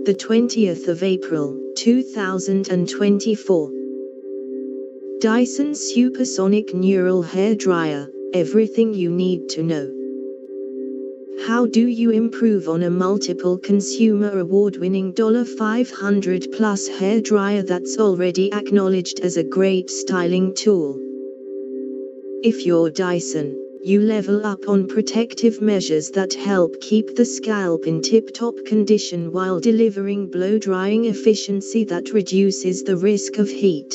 the 20th of April, 2024. Dyson Supersonic Neural Hair Dryer, everything you need to know. How do you improve on a multiple consumer award-winning $500 plus hair dryer that's already acknowledged as a great styling tool? If you're Dyson, you level up on protective measures that help keep the scalp in tip-top condition while delivering blow-drying efficiency that reduces the risk of heat.